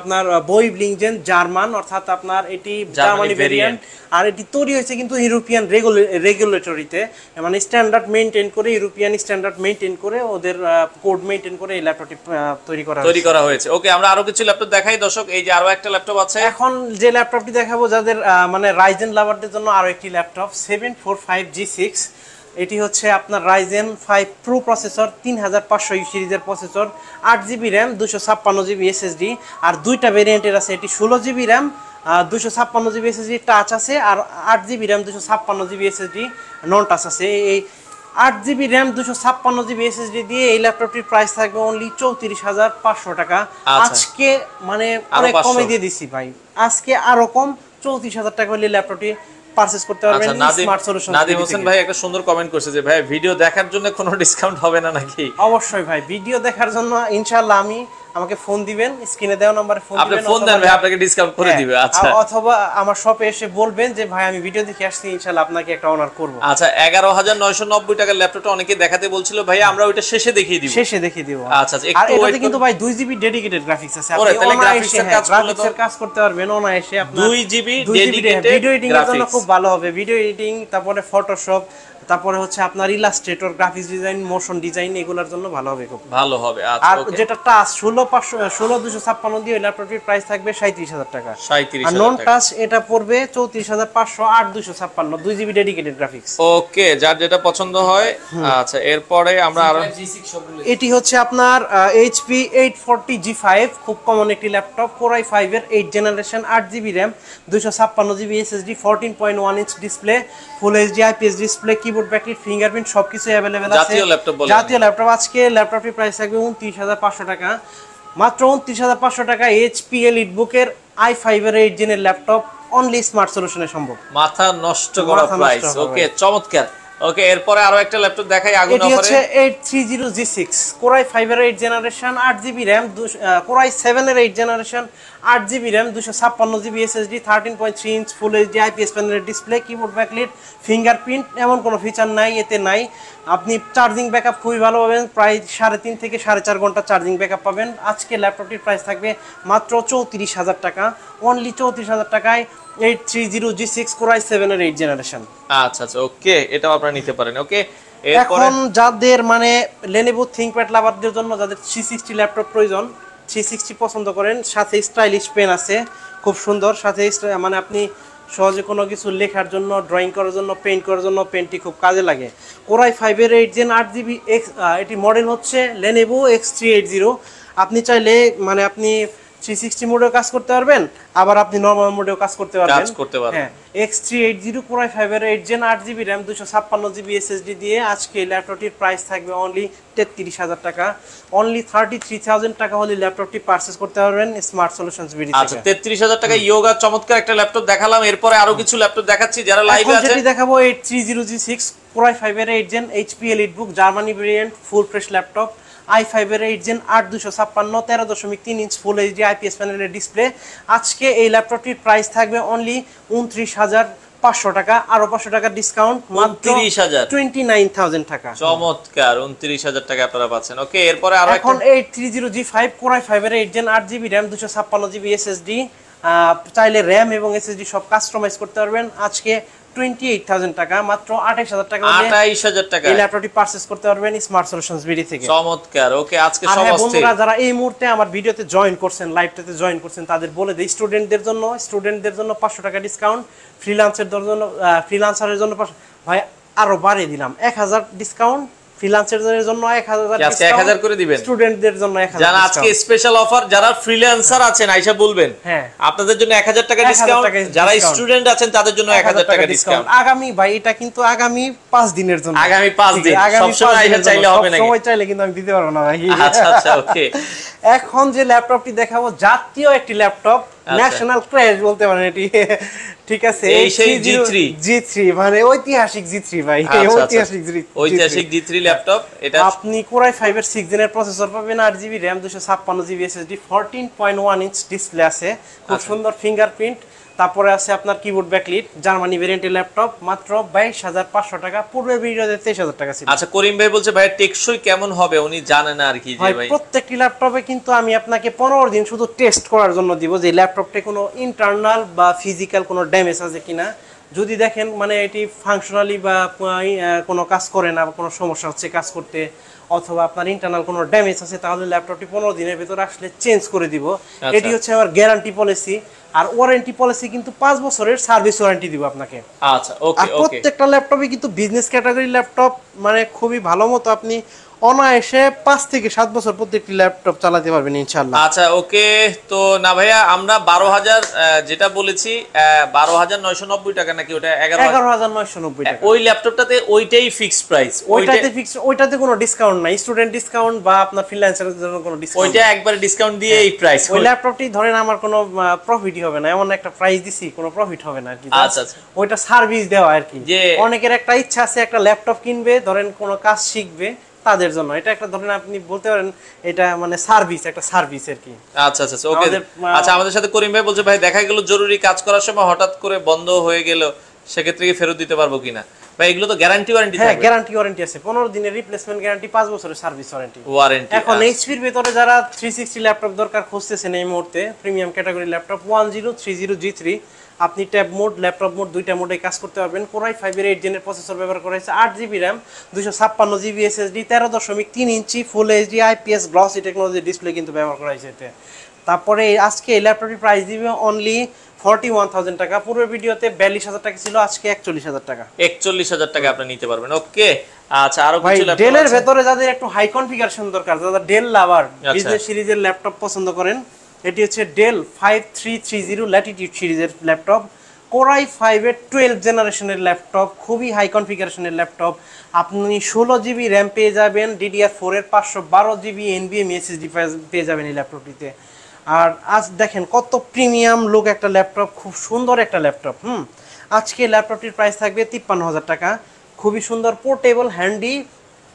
[SPEAKER 2] আপনার বই ব্লিংজেন জার্মান, অর্থাৎ আপনার এটি জার্মানি ভেরিয়েন্ট, আর এটি তৈরি হয়েছে কিন্তু ইউরোপিয়ান রেগুলেটরিতে, মানে স্ট্যান্ডার্ড মেইনটেইন করে, ইউরোপিয়ান স্ট্যান্ডার্ড মেইনটেইন করে, ওদের কোড মেইনটেইন করে এই ল্যাপটপটি তৈরি করা হয়েছে।
[SPEAKER 1] ওকে, আমরা আরো কিছু ল্যাপটপ দেখাই দর্শক। এই যে আরো একটা ল্যাপটপ আছে।
[SPEAKER 2] এখন যে ল্যাপটপটি দেখাবো যাদের মানে রাইজেন লাভারদের জন্য, আরো একটি ল্যাপটপ 745G6। এটি হচ্ছে আপনার Ryzen 5 Pro প্রসেসর, 3500 সিরিজের processor, 8GB RAM, 256GB SSD, আর দুইটা ভেরিয়েন্টের আছে। এটি 16GB RAM, 256GB SSD touch আছে, আর 8GB র্যাম, 256GB SSD নন টাচ আছে। এই 8GB র্যাম, 256GB SSD দিয়ে এই ল্যাপটপটির প্রাইস থাকবে অনলি 34,500 টাকা। আজকে মানে অনেক কমে দিয়ে দিছি ভাই, আজকে আরো কম, 34,000 টাকা হলে ল্যাপটপটি পারচেজ করতে পারবেন স্মার্ট সলিউশন।
[SPEAKER 1] নাদিম হোসেন ভাই একটা সুন্দর কমেন্ট করছে যে ভাই ভিডিও দেখার জন্য কোনো ডিসকাউন্ট হবে না নাকি?
[SPEAKER 2] অবশ্যই ভাই, ভিডিও দেখার জন্য ইনশাআল্লাহ আমাকে ফোন দিবেন, স্ক্রিনে দেওয়া নম্বরে ফোন দিবেন,
[SPEAKER 1] আপনি ফোন দেন ভাই, আপনাকে ডিসকাউন্ট করে দিবে। আচ্ছা,
[SPEAKER 2] অথবা আমার শপে এসে বলবেন যে ভাই আমি ভিডিও দেখে আসছি, ইনশাআল্লাহ আপনাকে একটা অনার করব।
[SPEAKER 1] আচ্ছা, 11,990 টাকার ল্যাপটপটা অনেকে দেখাতে বলছিল ভাই, আমরা ওইটা শেষে দেখিয়ে দিব।
[SPEAKER 2] আচ্ছা, একটু ওয়েট কিন্তু ভাই 2GB ডেডিকেটেড গ্রাফিক্স আছে, আপনি তাহলে গ্রাফিক্সের কাজ করতে পারবেন অনায়াসে। আপনার
[SPEAKER 1] 2GB ডেডিকেটেড
[SPEAKER 2] ভিডিও এডিটিং এর জন্য খুব ভালো হবে, ভিডিও এডিটিং, তারপরে ফটোশপ, তারপরে হচ্ছে আপনার Illustrator, graphics design, motion design, এগুলোর জন্য ভালো হবে, খুব ভালো হবে। আচ্ছা, আর যেটা টাচ 16,256 দিয়ে ল্যাপটপটির প্রাইস থাকবে 37,000 টাকা, আর নন টাচ এটা পড়বে 34,500, 8,256, 2GB ডেডিকেটেড গ্রাফিক্স।
[SPEAKER 1] ওকে, যার যেটা পছন্দ হয়। আচ্ছা, এরপরে আমরা আরো,
[SPEAKER 2] এটি হচ্ছে আপনার HP 840G5, খুব কমন একটি ল্যাপটপ, Core i5 এর 8 generation, 8GB RAM, 256GB SSD, 14.1 inch display, full HD IPS display, keyboard, backlit, fingerprint সবকিছু अवेलेबल আছে। জাতীয় ল্যাপটপ। আজকে ল্যাপটপটির প্রাইস থাকবে 29,500 টাকা, মাত্র 29,500 টাকা। HP এলিট বুকের i5 এর 8 জেনের ল্যাপটপ, অনলি স্মার্ট সলিউশনে সম্ভব।
[SPEAKER 1] মাথা নষ্ট করা প্রাইস। ওকে, চমৎকার। ওকে, এরপরে আরো একটা ল্যাপটপ দেখাই আগুন
[SPEAKER 2] এটি
[SPEAKER 1] অফারে।
[SPEAKER 2] হচ্ছে 830G6 Core i5 এর 8 generation 8GB RAM, Core i7 এর 8 generation 8GB RAM, 256GB SSD, 13.3 inch ফুল এইচডি আইপিএস প্যানেলের ডিসপ্লে, কিবোর্ড ব্যাকলিট, ফিঙ্গারপ্রিন্ট, এমন কোনো ফিচার নাই এতে নাই। আপনি চার্জিং ব্যাকআপ খুবই ভালো পাবেন, প্রায় 3.5 থেকে 4.5 ঘন্টা চার্জিং ব্যাকআপ পাবেন। আজকে ল্যাপটপটির প্রাইস থাকবে মাত্র 34,000 টাকা, অনলি 34,000 টাকায় 830G6 Core i7 এর 8 জেনারেশন।
[SPEAKER 1] আচ্ছা আচ্ছা, ওকে, এটাও আপনারা নিতে পারেন। ওকে,
[SPEAKER 2] এখন যাদের মানে Lenovo ThinkPad লাভারদের জন্য, যাদের 360 ল্যাপটপ প্রয়োজন, 360 পছন্দ করেন, সাথে স্টাইলিশ পেন আছে খুব সুন্দর, সাথে মানে আপনি সহজে কোনো কিছু লেখার জন্য, ড্রয়িং করার জন্য, পেইন্ট করার জন্য পেনটি খুব কাজে লাগে। Core i5 এর 8 Gen 8GB এটি মডেল হচ্ছে Lenovo X380। আপনি চাইলে মানে আপনি 360 মোডেও কাজ করতে পারবেন, আবার আপনি নরমাল মোডেও কাজ করতে পারবেন। হ্যাঁ, X380 Core i5 এর 8 Gen 8GB RAM, 256GB SSD দিয়ে আজকে ল্যাপটপটির প্রাইস থাকবে অনলি 33,000 টাকা। অনলি 33,000 টাকা হলে ল্যাপটপটি পারচেজ করতে পারবেন স্মার্ট সলিউশনস বিডি থেকে।
[SPEAKER 1] আচ্ছা, 33,000 টাকা ইয়োগা চমৎকার একটা ল্যাপটপ দেখালাম, এরপরে আরো কিছু ল্যাপটপ দেখাচ্ছি যারা লাইভে আছেন।
[SPEAKER 2] যেটি দেখাবো 830G6 Core i5 এর 8 Gen HP EliteBook Germany variant full fresh laptop, i5 এর 8 Gen 8256 13.3 ইঞ্চ ফুল এইচডি আইপিএস প্যানেলের ডিসপ্লে। আজকে এই ল্যাপটপটির প্রাইস থাকবে অনলি 29,500 টাকা, আরো 500 টাকা ডিসকাউন্ট, 29,000 টাকা।
[SPEAKER 1] চমৎকার, 29,000 টাকা আপনারা পাচ্ছেন। ওকে, এরপরে আরো
[SPEAKER 2] এখন 830G5 Core i5 এর 8 Gen 8GB RAM, 256GB SSD, চাইলে RAM এবং SSD সব কাস্টমাইজ করতে পারবেন। আজকে 28,000 টাকা, মাত্র 28,000 টাকা হলে
[SPEAKER 1] 28,000 টাকা
[SPEAKER 2] এই ল্যাপটপটি পারচেজ করতে পারবেন স্মার্ট সলিউশনস বিডি থেকে।
[SPEAKER 1] চমৎকার। ওকে, আজকে
[SPEAKER 2] আর
[SPEAKER 1] সব
[SPEAKER 2] হ্যাঁ
[SPEAKER 1] অস্থির।
[SPEAKER 2] বন্ধুরা, যারা এই মুহূর্তে আমার ভিডিওতে জয়েন করছেন, লাইভটাতে জয়েন করছেন, তাদের বলে দেই স্টুডেন্টদের জন্য 500 টাকা ডিসকাউন্ট, ফ্রিল্যান্সারের জন্য ভাই আরো বাড়িয়ে দিলাম 1,000 ডিসকাউন্ট, ফ্রিল্যান্সারদের জন্য 1,000
[SPEAKER 1] আজকে 1,000 করে দিবেন,
[SPEAKER 2] স্টুডেন্টদের জন্য 1,000
[SPEAKER 1] যারা আজকে স্পেশাল অফার, যারা ফ্রিল্যান্সার আছেন আয়শা বলবেন,
[SPEAKER 2] হ্যাঁ
[SPEAKER 1] আপনাদের জন্য 1,000 টাকা ডিসকাউন্ট, যারা স্টুডেন্ট আছেন তাদের জন্য 1,000 টাকা ডিসকাউন্ট
[SPEAKER 2] আগামী, ভাই এটা কিন্তু আগামী 5 দিনের জন্য,
[SPEAKER 1] আগামী 5 দিন, সবসময় আয়শা চাইলে হবে না,
[SPEAKER 2] সবসময় চাইলে কিন্তু আমি দিতে পারবো না ভাই।
[SPEAKER 1] আচ্ছা আচ্ছা, ওকে।
[SPEAKER 2] এখন যে ল্যাপটপটি দেখাবো জাতীয় একটি ল্যাপটপ, ন্যাশনাল ক্র্যাশ বলতে পারেন এটি, ঠিক আছে,
[SPEAKER 1] এই সেই G3
[SPEAKER 2] মানে ঐতিহাসিক G3 ভাই,
[SPEAKER 1] ঐতিহাসিক G3 ল্যাপটপ। এটা
[SPEAKER 2] আপনি Core i5 এর 6 জেনের প্রসেসর পাবেন, 8GB RAM, 256GB SSD, 14.1 inch display আছে, খুব সুন্দর ফিঙ্গারপ্রিন্ট, তারপরে আছে আপনার কিবোর্ড ব্যাকলিট, জার্মানি ভেরিয়েন্টের ল্যাপটপ, মাত্র 22,500 টাকা, পূর্বের ভিডিওতে 23,000 টাকা ছিল।
[SPEAKER 1] আচ্ছা, করিম ভাই বলছে ভাই টেকসই কেমন হবে, উনি জানেন না আর কি। যে ভাই
[SPEAKER 2] প্রত্যেকটি ল্যাপটপে কিন্তু আমি আপনাকে 15 দিন শুধু টেস্ট করার জন্য দিব যে ল্যাপটপে কোনো ইন্টারনাল বা ফিজিক্যাল কোনো ড্যামেজ আছে কিনা। যদি দেখেন মানে এটি ফাংশনালি বা কোনো কাজ করে না, বা কোনো সমস্যা হচ্ছে কাজ করতে, অথবা আপনার ইন্টারনাল কোনো ড্যামেজ আছে, তাহলে ল্যাপটপটি 15 দিনের ভিতরে আসলে চেঞ্জ করে দিব। এটি হচ্ছে আমার গ্যারান্টি পলিসি। আর ওয়ারেন্টি পলিসি কিন্তু 5 বছরের সার্ভিস ওয়ারেন্টি দিব আপনাকে।
[SPEAKER 1] আচ্ছা, ওকে
[SPEAKER 2] আর প্রত্যেকটা ল্যাপটপে কিন্তু বিজনেস ক্যাটাগরি ল্যাপটপ, মানে খুবই ভালো মতো আপনি অনায়াসে 5 থেকে 7 বছর প্রত্যেকটি ল্যাপটপ চালাতে পারবেন ইনশাআল্লাহ।
[SPEAKER 1] আচ্ছা, ওকে। তো না ভাইয়া, আমরা 12,000 যেটা বলেছি 12,990 টাকা নাকি, ওটা
[SPEAKER 2] 11,990 টাকা।
[SPEAKER 1] ওই ল্যাপটপটাতে ওইটাই ফিক্সড প্রাইস,
[SPEAKER 2] ওইটাতে কোনো ডিসকাউন্ট নাই, স্টুডেন্ট ডিসকাউন্ট বা আপনার ফ্রিল্যান্সারের জন্য কোনো ডিসকাউন্ট,
[SPEAKER 1] ওইটা একবারে ডিসকাউন্ট দিয়ে এই প্রাইস।
[SPEAKER 2] ওই ল্যাপটপটি ধরেন আমার কোনো প্রফিটই হবে না, এমন একটা প্রাইস দিছি, কোনো প্রফিট হবে না আর কি।
[SPEAKER 1] আচ্ছা আচ্ছা,
[SPEAKER 2] ওইটা সার্ভিস দেওয়া আর কি।
[SPEAKER 1] যে
[SPEAKER 2] অনেকের একটা ইচ্ছা আছে একটা ল্যাপটপ কিনবে, ধরেন কোনো কাজ শিখবে, তাদের জন্য এটা একটা ধরেন আপনি বলতে পারেন এটা মানে সার্ভিস, একটা সার্ভিস আর কি।
[SPEAKER 1] আচ্ছা আচ্ছা, ওকে। আচ্ছা, আমাদের সাথে করিম ভাই বলছে ভাই দেখা গেল জরুরি কাজ করার সময় হঠাৎ করে বন্ধ হয়ে গেল, সেক্ষেত্রে কি ফেরত দিতে পারবো কিনা? ভাই এগুলো তো গ্যারান্টি ওয়ারেন্টি থাকবে।
[SPEAKER 2] হ্যাঁ, গ্যারান্টি ওয়ারেন্টি আছে, 15 দিনের রিপ্লেসমেন্ট গ্যারান্টি, 5 বছরের সার্ভিস ওয়ারেন্টি। এখন এইচপির ভিতরে যারা 360 ল্যাপটপ দরকার খুঁজতেছেন এই মুহূর্তে, প্রিমিয়াম ক্যাটাগরি ল্যাপটপ 1030G3, আপনি ট্যাব মোড, ল্যাপটপ মোড, দুইটা মোডে কাজ করতে পারবেন। Core i5 এর 8 জেনের প্রসেসর ব্যবহার করা হয়েছে, 8GB RAM, 256GB SSD, 13.3 inch full HD IPS glossy technology display কিন্তু ব্যবহার করা হয়েছে এতে। তারপরে আজকে এই ল্যাপটপটির প্রাইস দিবে অনলি 41,000 টাকা, পূর্বের ভিডিওতে 42,000 টাকা ছিল, আজকে 41,000 টাকা।
[SPEAKER 1] 41,000 টাকা আপনি নিতে পারবেন। ওকে, আচ্ছা, আরো কিছু ল্যাপটপ
[SPEAKER 2] ডেলের ভিতরে যাদের একটু হাই কনফিগারেশন দরকার, যারা ডেল লাভার, বিজনেস সিরিজের ল্যাপটপ পছন্দ করেন, এটি হচ্ছে ডেল 5330 ল্যাটিটিউড সিরিজের ল্যাপটপ, Core i5 এর 12 জেনারেশনের ল্যাপটপ, খুবই হাই কনফিগারেশনের ল্যাপটপ। আপনি 16GB RAM পেয়ে যাবেন, DDR4 এর 512GB NVMe SSD পেয়ে যাবেন এই ল্যাপটপটিতে। আর আজ দেখেন কত প্রিমিয়াম লুক একটা ল্যাপটপ, খুব সুন্দর একটা ল্যাপটপ। আজকে ল্যাপটপটির প্রাইস থাকবে 53,000 টাকা। খুবই সুন্দর পোর্টেবল হ্যান্ডি,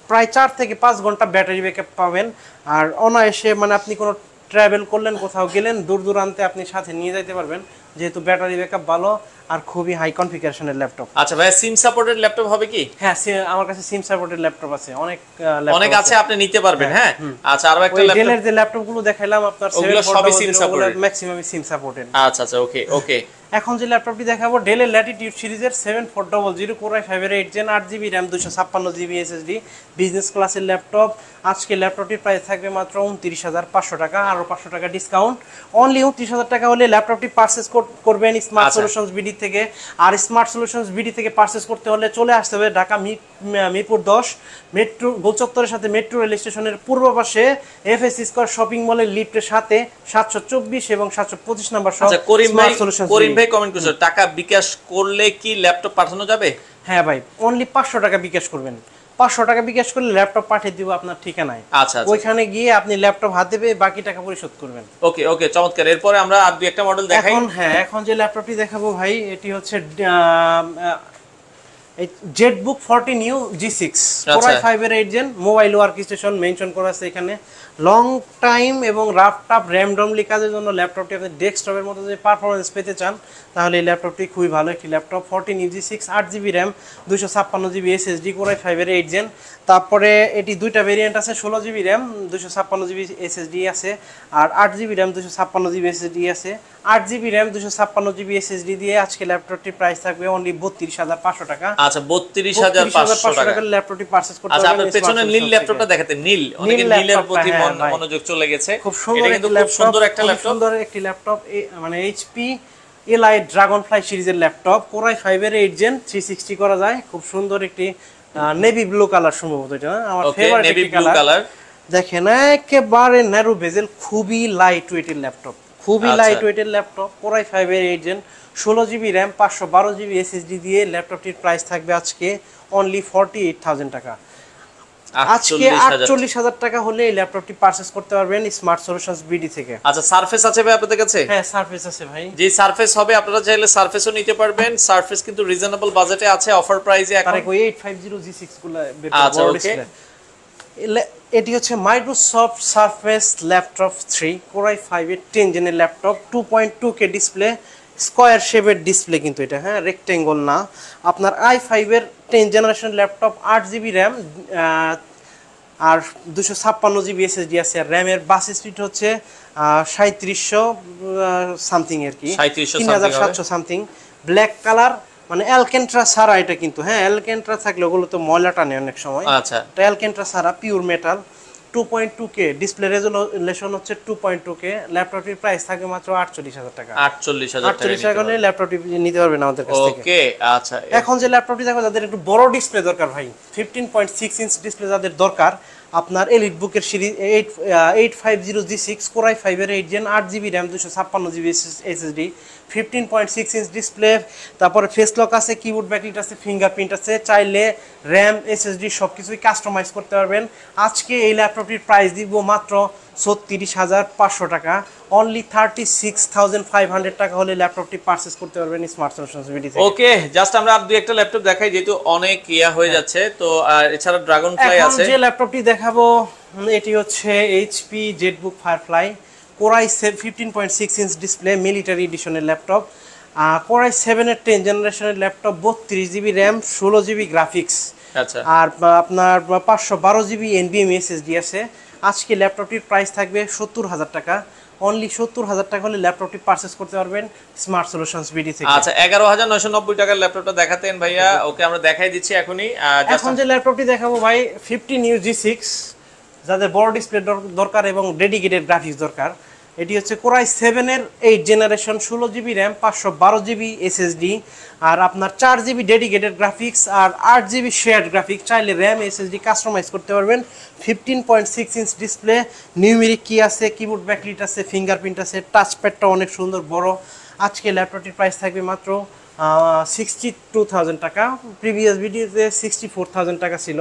[SPEAKER 2] প্রায় 4 থেকে 5 ঘন্টা ব্যাটারি ব্যাকআপ পাবেন। আর অনায়াসে মানে আপনি কোনো ট্রাভেল করলেন, কোথাও গেলেন, দূর দূরান্তে আপনি সাথে নিয়ে যেতে পারবেন, যেহেতু ব্যাটারি ব্যাকআপ ভালো আর খুবই হাই কনফিগারেশনের ল্যাপটপ।
[SPEAKER 1] আচ্ছা ভাই, সিম সাপোর্টেড ল্যাপটপ হবে কি?
[SPEAKER 2] হ্যাঁ, আমার কাছে সিম সাপোর্টেড ল্যাপটপ আছে,
[SPEAKER 1] অনেক আছে, আপনি নিতে পারবেন। হ্যাঁ, আচ্ছা, আরো একটা ল্যাপটপ,
[SPEAKER 2] ডেলের যে ল্যাপটপগুলো দেখাইলাম আপনার,
[SPEAKER 1] ওগুলো সবই SIM supported,
[SPEAKER 2] maximum SIM supported.
[SPEAKER 1] আচ্ছা আচ্ছা, ওকে ওকে।
[SPEAKER 2] এখন যে ল্যাপটপটি দেখাবো ডেলের ল্যাটিটিউড সিরিজের 7400 Core i5 এর 8 Gen 8GB RAM 256GB SSD business ক্লাসের ল্যাপটপ। আজকে ল্যাপটপটির প্রাইস থাকবে মাত্র 29,500 টাকা, আরো 500 টাকা ডিসকাউন্ট। অনলি 29,000 টাকা হলে ল্যাপটপটি পারচেজ করবেন স্মার্ট সলিউশনস বিডি থেকে। আর স্মার্ট সলিউশনস বিডি থেকে পারচেজ করতে হলে চলে আসতে হবে ঢাকা মিরপুর 10 মেট্রো গোলচত্বরের সাথে মেট্রো রেল স্টেশনের পূর্ব পাশে এফএস স্কয়ার শপিং মলের লিফটের সাথে 724 এবং 725 নম্বর সহ স্মার্ট সলিউশনস।
[SPEAKER 1] করিম ভাই কমেন্ট করেছে, টাকা বিকাশ করলে কি ল্যাপটপ পাঠানো যাবে?
[SPEAKER 2] হ্যাঁ ভাই, অনলি 500 টাকা বিকাশ করবেন। 500 টাকা বিকাশ করলে ল্যাপটপ পাঠিয়ে দিব আপনার ঠিকানায়।
[SPEAKER 1] আচ্ছা,
[SPEAKER 2] ওইখানে গিয়ে আপনি ল্যাপটপ হাতে পেয়ে বাকি টাকা পরিশোধ করবেন।
[SPEAKER 1] ওকে ওকে, চমৎকার। এরপরে আমরা আর দুই একটা মডেল দেখাই।
[SPEAKER 2] এখন যে ল্যাপটপটি দেখাবো ভাই, এটি হচ্ছে Jetbook 40 new G6 Core i5 এর 8 Gen mobile work station mention করা আছে এখানে। লং টাইম এবং রাফটাপ র্যান্ডমলি কাজের জন্য ল্যাপটপটি আপনি ডেস্কটপের মতো যে পারফরমেন্স পেতে চান, তাহলে এই ল্যাপটপটি খুবই ভালো একটি laptop. 40 new G6 8GB RAM 256GB SSD Core i5 এর 8 Gen। তারপরে এটি দুইটা ভেরিয়েন্ট আছে, 16GB RAM 256GB SSD আছে, আর 8GB RAM 256GB SSD আছে। 8GB RAM 256GB SSD দিয়ে আজকে ল্যাপটপটির প্রাইস থাকবে অনলি 32,500 টাকা।
[SPEAKER 1] আচ্ছা, 32,500 টাকা
[SPEAKER 2] ল্যাপটপটি পারচেজ করতে
[SPEAKER 1] পারবেন। আচ্ছা, আপনার পেছনে নীল ল্যাপটপটা দেখাতে, নীল, অনেকে নীলের প্রতি মনোযোগ চলে গেছে।
[SPEAKER 2] খুব সুন্দর
[SPEAKER 1] কিন্তু খুব সুন্দর একটা ল্যাপটপ,
[SPEAKER 2] সুন্দর একটি ল্যাপটপ, মানে HP Elite Dragonfly সিরিজের ল্যাপটপ। Core i5 এর 8 Gen 360 করা যায়। খুব সুন্দর একটি নেভি ব্লু কালার, সম্ভবত এটা আমার ফেভারিট একটি কালার। দেখেন একেবারে ন্যারো বেজেল, খুবই লাইট ওয়েটের ল্যাপটপ, খুবই লাইট ওয়েটের ল্যাপটপ। Core i5 এর 8 Gen 16GB RAM 512GB SSD দিয়ে ল্যাপটপটির প্রাইস থাকবে আজকে অনলি 48,000 টাকা। আজকে 48,000 টাকা হলে এই ল্যাপটপটি পারচেজ করতে পারবেন স্মার্ট সলিউশনস বিডি থেকে।
[SPEAKER 1] আচ্ছা, সারফেস আছে ভাই আপনাদের কাছে?
[SPEAKER 2] হ্যাঁ, সারফেস আছে ভাই।
[SPEAKER 1] যে সারফেস হবে আপনারা চাইলে সারফেসও নিতে পারবেন। সারফেস কিন্তু রিজনেবল বাজেটে আছে, অফার প্রাইসে এখন।
[SPEAKER 2] তার ওই 850 G6 গুলো বের করে ডিসপ্লে। এটি হচ্ছে Microsoft surface laptop 3 Core i5 এর 10 জেনের ল্যাপটপ, 2.2K ডিসপ্লে, স্কয়ার শেপের ডিসপ্লে কিন্তু এটা, হ্যাঁ রেক্টেঙ্গল না। আপনার i5 এর 10 জেনারেশন ল্যাপটপ, 8GB RAM আর 256GB SSD আছে। আর র্যামের বাস স্পিড হচ্ছে 3700 সামথিং আর কি, 3700 সামথিং। ব্ল্যাক কালার, মানে অ্যালকেন্ট্রা ছাড়া এটা কিন্তু, হ্যাঁ অ্যালকেন্ট্রা থাকলে ওগুলো তো ময়লা টানে অনেক সময়।
[SPEAKER 1] আচ্ছা,
[SPEAKER 2] এটা অ্যালকেন্ট্রা ছাড়া pure metal, 2.2K display resolution হচ্ছে 2.2K। ল্যাপটপটির প্রাইস থাকবে মাত্র 48,000 টাকা। 48,000 টাকা হলে ল্যাপটপটি নিতে পারবেন আমাদের কাছ থেকে।
[SPEAKER 1] ওকে, আচ্ছা।
[SPEAKER 2] এখন যে ল্যাপটপটি দেখো, যাদের একটু বড় ডিসপ্লে দরকার ভাই, 15.6 ইঞ্চ ডিসপ্লে যাদের দরকার, আপনার এলিট বুকের সিরিজ 850 G6 Core i5 এর 8 Gen 8GB RAM 256GB SSD 15.6 inch display. তারপরে ফেস লক আছে, কিবোর্ড ব্যাকলিট আছে, ফিঙ্গারপ্রিন্ট আছে। চাইলে র্যাম SSD সবকিছুই কাস্টমাইজ করতে পারবেন। আজকে এই ল্যাপটপটির প্রাইস দিব মাত্র 36,500 টাকা। অনলি 36,500 টাকা হলে ল্যাপটপটি পারচেজ করতে পারবেন স্মার্ট সলিউশনস বিডি থেকে।
[SPEAKER 1] ওকে, জাস্ট আমরা আর দুই একটা ল্যাপটপ দেখাই, যেহেতু অনেক ইয়া হয়ে যাচ্ছে। তো এছাড়া ড্রাগনফ্লাই আছে।
[SPEAKER 2] এখন যে ল্যাপটপটি দেখাবো এটি হচ্ছে HP ZBook Firefly Core i7 15.6 inch display, military এডিশনের ল্যাপটপ। Core i7 এর 10 জেনারেশনের laptop, 32GB RAM 16GB graphics.
[SPEAKER 1] আচ্ছা,
[SPEAKER 2] আর আপনার 512GB NVMe SSD আছে। আজকে ল্যাপটপটির প্রাইস থাকবে 70,000 টাকা। অনলি 70,000 টাকা হলে ল্যাপটপটি পারচেজ করতে পারবেন স্মার্ট সলিউশনস বিডি থেকে।
[SPEAKER 1] আচ্ছা, 11,990 টাকার ল্যাপটপটা দেখাতেন ভাইয়া। ওকে, আমরা দেখাই দিচ্ছি এখনই।
[SPEAKER 2] এখন যে ল্যাপটপটি দেখাবো ভাই, 50 নিউ G6, যাদের বড় ডিসপ্লে দরকার এবং ডেডিকেটেড গ্রাফিক্স দরকার, এটি হচ্ছে Core i7 এর 8 generation 16GB RAM 512GB SSD। আর আপনার 4GB ডেডিকেটেড গ্রাফিক্স আর 8GB শেয়ার্ড গ্রাফিক্স। চাইলে র্যাম SSD কাস্টমাইজ করতে পারবেন। 15.6 ইঞ্চ ডিসপ্লে, নিউমেরিক কি আছে, কিবোর্ড ব্যাকলিট আছে, ফিঙ্গারপ্রিন্ট আছে, টাচপ্যাডটা অনেক সুন্দর বড়। আজকে ল্যাপটপটির প্রাইস থাকবে মাত্র 62,000 টাকা। প্রিভিয়াস ভিডিওতে 64,000 টাকা ছিল।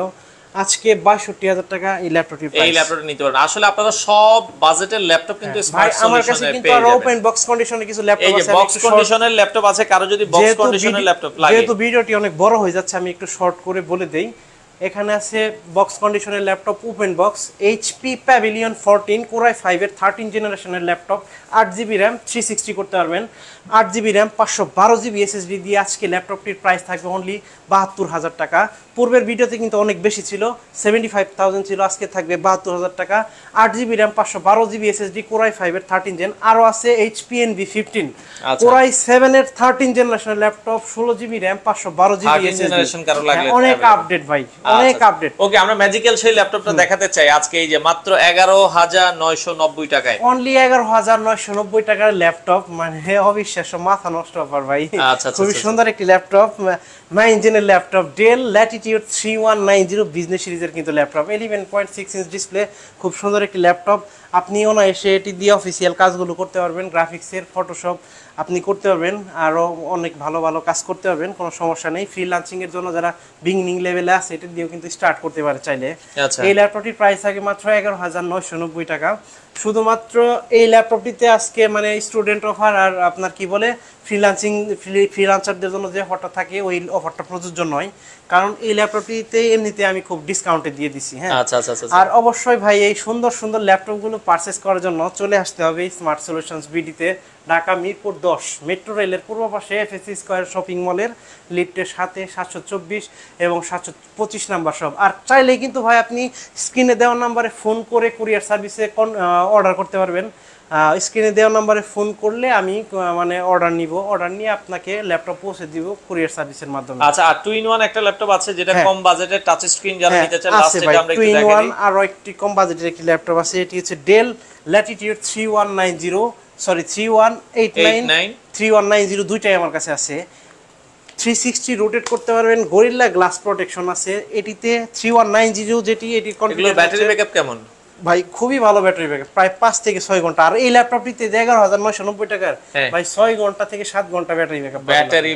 [SPEAKER 2] আজকে ৬২,০০০ টাকা এই ল্যাপটপটি
[SPEAKER 1] এই ল্যাপটপটা নিতে পারেন। আসলে আপনারা সব বাজেটের ল্যাপটপ কিন্তু
[SPEAKER 2] ভাই
[SPEAKER 1] স্মার্ট
[SPEAKER 2] আমার কাছে
[SPEAKER 1] সলিউশনে
[SPEAKER 2] কিন্তু
[SPEAKER 1] পেয়ে
[SPEAKER 2] আর
[SPEAKER 1] যাবেন।
[SPEAKER 2] ওপেন বক্স কন্ডিশনে কিছু ল্যাপটপ
[SPEAKER 1] এই যে
[SPEAKER 2] আছে
[SPEAKER 1] বক্স কন্ডিশনের ল্যাপটপ আছে, কারো যদি বক্স কন্ডিশনের ল্যাপটপ লাগে।
[SPEAKER 2] যেহেতু ভিডিওটি অনেক বড় হয়ে যাচ্ছে আমি একটু শর্ট করে বলে দেই। এখানে আছে বক্স কন্ডিশনের laptop open box HP pavilion 14 core i 5 এর 13 জেনারেশনের ল্যাপটপ, 8GB র্যাম 360 করতে পারবেন, 8GB র্যাম 512GB এসএসডি দিয়ে আজকে ল্যাপটপটির প্রাইস থাকবে অনলি ৭২,০০০ টাকা। পূর্বের ভিডিওতে কিন্তু অনেক বেশি ছিল, 75,000 ছিল, আজকে থাকবে ৭২,০০০ টাকা। 8GB RAM 512GB SSD core i 5 এর 13 জেন। আরও আছে এইচপি এনভি 15 কোরাই 7 এর 13 জেনারেশনের laptop, 16GB RAM 512GB SSD. অনেক আপডেট ভাই, অনেক আপডেট।
[SPEAKER 1] ওকে, আমরা ম্যাজিক্যাল সেই ল্যাপটপটা দেখাতে চাই আজকে। এই যে মাত্র 11,990 টাকায়,
[SPEAKER 2] অনলি 11,990 টাকার ল্যাপটপ, মানে অবিশ্বাস্য, মাথা নষ্ট ব্যাপার ভাই। খুবই সুন্দর একটি ল্যাপটপ, 9 জেনের ল্যাপটপ, ডেল ল্যাটিটিউড 3190 বিজনেস সিরিজের কিন্তু ল্যাপটপ, 11.6 ইঞ্চ ডিসপ্লে, খুব সুন্দর একটি ল্যাপটপ। আপনি অনায়াসে এটি দিয়ে অফিসিয়াল কাজগুলো করতে পারবেন, গ্রাফিক্সের, ফটোশপ আপনি করতে পারবেন, আরও অনেক ভালো ভালো কাজ করতে পারবেন, কোনো সমস্যা নেই। ফ্রিল্যান্সিং এর জন্য যারা বিগিনিং লেভেলে আছে এটা দিয়েও কিন্তু স্টার্ট করতে পারে চাইলে। এই ল্যাপটপটির প্রাইস থাকে মাত্র 11,990 টাকা। শুধুমাত্র এই ল্যাপটপটিতে আজকে মানে স্টুডেন্ট অফার আর আপনার কি বলে ফ্রিল্যান্সারদের জন্য যে অফারটা থাকে ওই অফারটা প্রযোজ্য নয়, কারণ এই ল্যাপটপটিতে এমনিতে আমি খুব ডিসকাউন্টে দিয়ে দিছি। হ্যাঁ, আর অবশ্যই ভাই এই সুন্দর সুন্দর ল্যাপটপগুলো পারচেস করার জন্য চলে আসতে হবে স্মার্ট সলিউশনস বিডিতে, ঢাকা মিরপুর 10 মেট্রো রেলের পূর্ব পাশে এফএসসি স্কয়ার শপিং মলের লিফটের সাথে 724 এবং 725 নাম্বার সব। আর চাইলে কিন্তু ভাই আপনি স্ক্রিনে দেওয়া নাম্বারে ফোন করে কুরিয়ার সার্ভিসে অর্ডার করতে পারবেন। স্ক্রিনে দেওয়া নাম্বারে ফোন করলে আমি মানে অর্ডার নিয়ে আপনাকে ল্যাপটপ পৌঁছে দিব কুরিয়ার সার্ভিসের মাধ্যমে।
[SPEAKER 1] আচ্ছা, আর 2-in-1 একটা ল্যাপটপ আছে যেটা কম বাজেটের টাচ স্ক্রিন যারা নিতে চান, লাস্ট এটা আমরা একটু দেখাই।
[SPEAKER 2] 2-in-1 আর একটি কম বাজেটের একটি ল্যাপটপ আছে, এটি হচ্ছে ডেল ল্যাটিটিউড 3190 দুইটাই আমার কাছে আছে। 360 রোটেট করতে পারবেন, গরিল্লা গ্লাস প্রোটেকশন আছে এটিতে। 3190 যেটি, এটি
[SPEAKER 1] ব্যাটারি ব্যাকআপ কেমন
[SPEAKER 2] ভাই? খুবই ভালো ব্যাটারি ব্যাকআপ, প্রায় 5 থেকে 6 ঘন্টা। আর এই ল্যাপটপটিতে 11,990 টাকার ভাই 6 ঘন্টা থেকে 7 ঘন্টা ব্যাটারি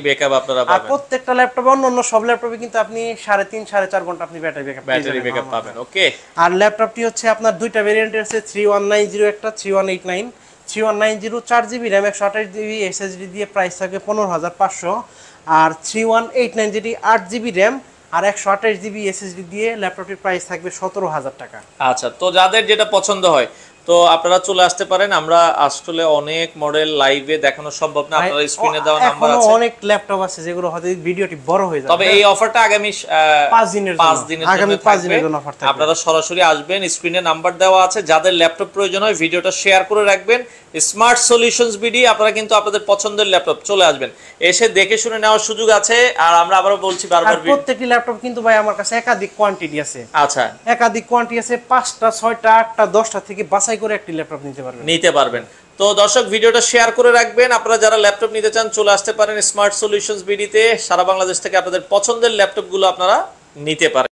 [SPEAKER 2] ব্যাকআপ আপনারা পাবেন। আর প্রত্যেকটা ল্যাপটপে অন্য সব ল্যাপটপে কিন্তু আপনি 3.5-4.5 ঘন্টা আপনি ব্যাটারি ব্যাকআপ
[SPEAKER 1] পাবেন। ওকে,
[SPEAKER 2] আর ল্যাপটপটি হচ্ছে আপনার দুইটা ভেরিয়েন্টের আছে, 3190 একটা, 3189। 3190 4GB র্যাম 128GB এসএসডি দিয়ে প্রাইস থাকবে 15,500। আর 3189 যেটি 8GB র্যাম আর 128GB এসএসডি দিয়ে ল্যাপটপটির প্রাইস থাকবে 17,000 টাকা।
[SPEAKER 1] আচ্ছা, তো যাদের যেটা পছন্দ হয় তো আপনারা চলে আসতে পারেন। আমরা আসলে অনেক মডেল লাইভে দেখানো সম্ভব না, আপনারা স্ক্রিনে দেওয়া নাম্বার আছে,
[SPEAKER 2] অনেক ল্যাপটপ আছে যেগুলো হয়তো ভিডিওটি বড় হয়ে যাবে।
[SPEAKER 1] তবে এই অফারটা আগামী 5 দিনের জন্য অফার থাকবে। আপনারা সরাসরি আসবেন, স্ক্রিনে নাম্বার দেওয়া আছে, যাদের ল্যাপটপ প্রয়োজন হয় ভিডিওটা শেয়ার করে রাখবেন। স্মার্ট সলিউশনস বিডি, আপনারা কিন্তু আপনাদের পছন্দের ল্যাপটপ চলে আসবেন, এসে দেখে শুনে নেওয়ার সুযোগ আছে। আর আমরা আবারও বলছি বারবার,
[SPEAKER 2] প্রত্যেকটি ল্যাপটপ কিন্তু ভাই আমার কাছে একাধিক কোয়ান্টিটি আছে।
[SPEAKER 1] আচ্ছা,
[SPEAKER 2] একাধিক কোয়ান্টিটি আছে, 5টা 6টা 8টা 10টা থেকে বাছাই করে একটি ল্যাপটপ নিতে পারবেন।
[SPEAKER 1] তো দর্শক, ভিডিওটা শেয়ার করে রাখবেন। আপনারা যারা ল্যাপটপ নিতে চান চলে আসতে পারেন স্মার্ট সলিউশনস বিডিতে। সারা বাংলাদেশ থেকে আপনাদের পছন্দের ল্যাপটপগুলো আপনারা নিতে পারেন।